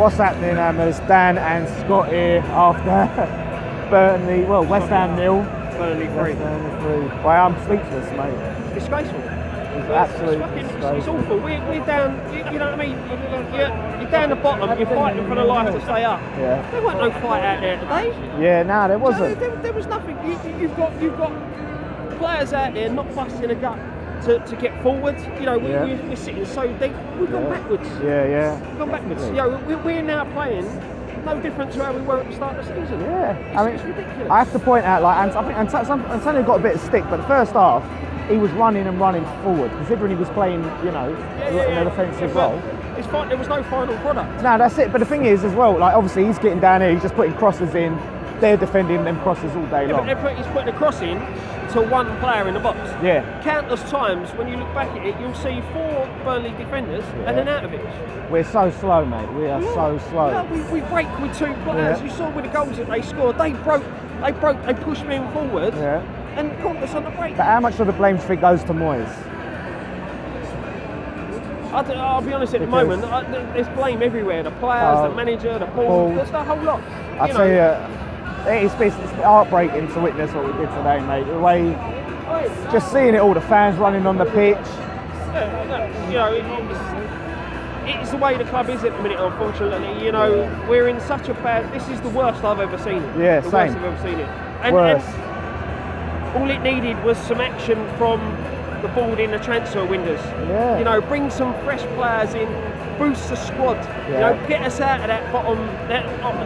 What's happening, Hammers? Dan and Scott here after Burnley, well, West Ham 0. Burnley 3. Well, I'm speechless, mate. Disgraceful. It's It's awful. We're down, you know what I mean? You're down the bottom, you're fighting for the life to stay up. Yeah. There wasn't no fight out there today. Yeah, no, there wasn't. There was nothing. You've got players out there not busting a gut to get forwards. You know, we're sitting so deep. We've gone backwards. Yeah. We've gone backwards. You know, we're now playing no different to how we were at the start of the season. Yeah. It's ridiculous. I have to point out, like, and I think Antonio got a bit of stick, but the first half, he was running forward, considering he was playing, you know, in an offensive role. It's fine. There was no final product. No, that's it. But the thing is, as well, like, obviously he's getting down here, he's just putting crosses in. They're defending them crosses all day long. But he's putting a cross in to one player in the box. Yeah. Countless times, when you look back at it, you'll see 4 Burnley defenders and then out of it. We're so slow, mate. We are so slow. Yeah, we break with 2 players. Yeah. You saw with the goals that they scored. They pushed them forward. Yeah. And caught us on the break. But how much of the blame do you think goes to Moyes? I'll be honest, at the moment, there's blame everywhere. The players, the manager, the ball, there's the whole lot. I tell you, it's heartbreaking to witness what we did today, mate. The way, just seeing it all, the fans running on the pitch. You know, it's the way the club is at the minute, unfortunately. You know, we're in such a bad. This is the worst I've ever seen it. Yeah, the same. worst I've ever seen it. And all it needed was some action from the board in the transfer windows. Yeah. You know, bring some fresh players in, boost the squad. Yeah. You know, get us out of that bottom.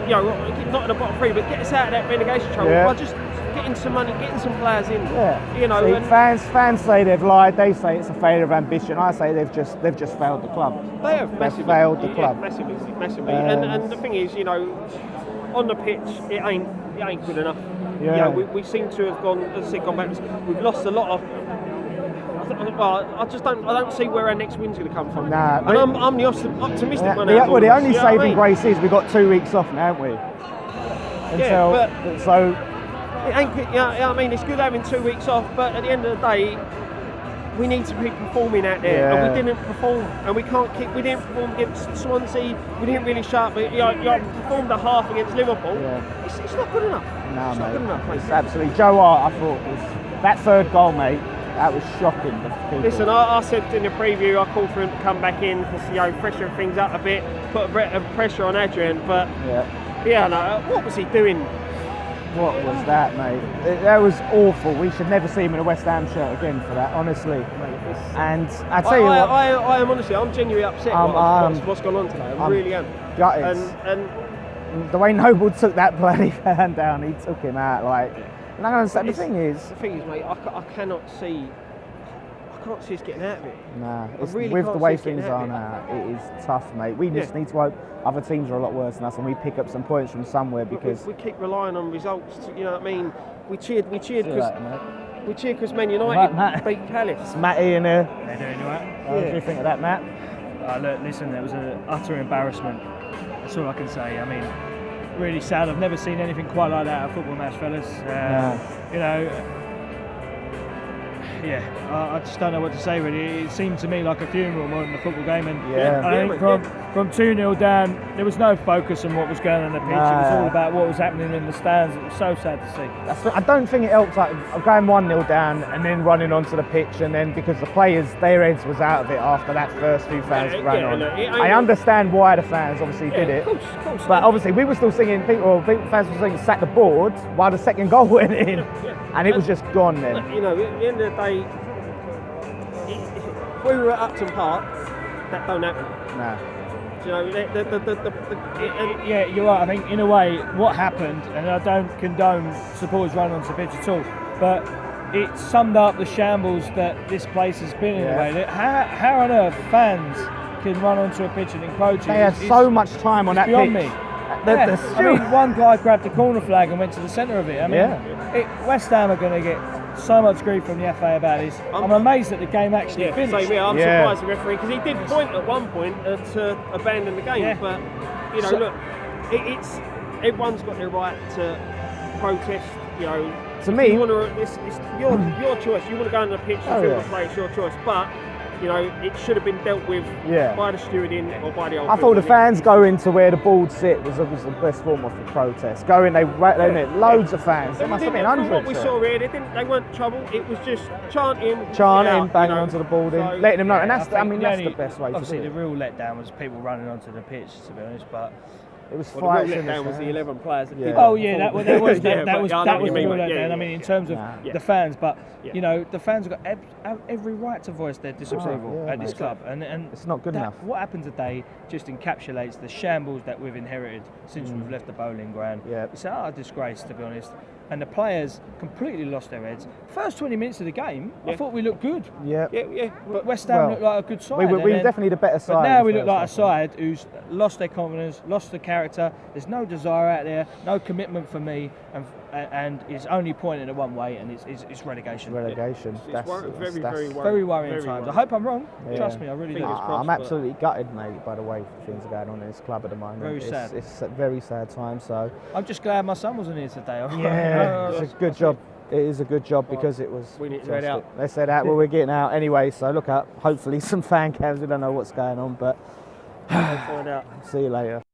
You know, not in the bottom 3, but get us out of that relegation trouble by just getting some money, getting some players in. Yeah. You know, see, fans say they've lied. They say it's a failure of ambition. I say they've just failed the club. They have massively failed the club. Massively. And the thing is, you know, on the pitch, it ain't good enough. Yeah. You know, we seem to have gone backwards. We've lost a lot of. I don't see where our next win's going to come from. Nah, and I'm the optimistic one. The only saving grace is we've got 2 weeks off now, haven't we? So it ain't good. Yeah, I mean, it's good having 2 weeks off, but at the end of the day, we need to be performing out there, and we didn't perform, and we didn't perform against Swansea. We didn't really sharp. You performed a half against Liverpool. Yeah. It's not good enough. No, it's not good enough, mate. It's absolutely. Joe Hart, I thought was that 3rd goal, mate. That was shocking. Listen, I said in the preview, I called for him to come back in to freshen things up a bit, put a bit of pressure on Adrian. But what was he doing? What was that, mate? That was awful. We should never see him in a West Ham shirt again for that, honestly. And I tell you what, I am honestly, I'm genuinely upset what's gone on today. I really am. Gutted. And the way Noble took that bloody fan down, he took him out like. And I understand. The thing is, mate, I can't see us getting out of it. Nah, really with the way things are now, it is tough, mate. We just need to hope other teams are a lot worse than us, and we pick up some points from somewhere because we keep relying on results. You know what I mean? We cheered because Man United beat Palace. It's Matty in there. They're doing all right. What do you think of that, Matt? Look, listen, it was an utter embarrassment. That's all I can say. I mean, really sad. I've never seen anything quite like that at a football match, fellas. You know, I just don't know what to say really. It seemed to me like a funeral more than a football game, and I think from 2-0 down, there was no focus on what was going on the pitch. It was all about what was happening in the stands. It was so sad to see. I don't think it helped, like going 1-0 down and then running onto the pitch, and then because the players, their heads was out of it after that first few fans ran on. I understand why the fans obviously did it, of course, but obviously we were still singing, fans were singing "Sack the board" while the second goal went in, and it was just gone then. You know, at the end of the day, if we were at Upton Park, that don't happen. Nah. You know, you're right. I think in a way, what happened, and I don't condone supporters running onto the pitch at all, but it summed up the shambles that this place has been in a way. How on earth fans can run onto a pitch and encroach? They had so much time on that pitch. Beyond me. I mean, one guy grabbed the corner flag and went to the centre of it. I mean, West Ham are going to get so much grief from the FA about this. I'm amazed that the game actually finished. I'm surprised the referee, because he did point at one point to abandon the game. But you know, look, it's everyone's got their right to protest. You know, to me, it's your choice. You want to go on the pitch and feel the play, it's your choice. But you know, it should have been dealt with by the stewarding or by the old. I thought the fans going to where the board sit was the best form of protest. Going, loads of fans. There must have been hundreds. From what we saw here, they weren't trouble. It was just chanting, banging onto the boarding, letting them know. And that's, that's the best way to do it. Obviously, the real letdown was people running onto the pitch, to be honest, but. It was the real letdown was the 11 players that did. Oh yeah, that was the real letdown. I mean, in terms of the fans, but you know, the fans have got every right to voice their disapproval at this club, and it's not good enough. What happened today just encapsulates the shambles that we've inherited since we've left the bowling ground. It's an utter disgrace, to be honest. And the players completely lost their heads. First 20 minutes of the game, I thought we looked good. But West Ham looked like a good side. We were definitely the better side. But now we look like a side who's lost their confidence, lost their character. There's no desire out there, no commitment for me, and it's only pointing at one way, and it's relegation. Relegation. That's very worrying times. I hope I'm wrong. Trust me, I really do. I'm absolutely gutted, mate, by the way things are going on in this club at the moment. Very sad. It's a very sad time. So I'm just glad my son wasn't here today. It's a good job. It is a good job because it was. We need to head out. Let's head out. Well, we're getting out anyway. So look out. Hopefully some fan cams. We don't know what's going on, but we'll find out. See you later.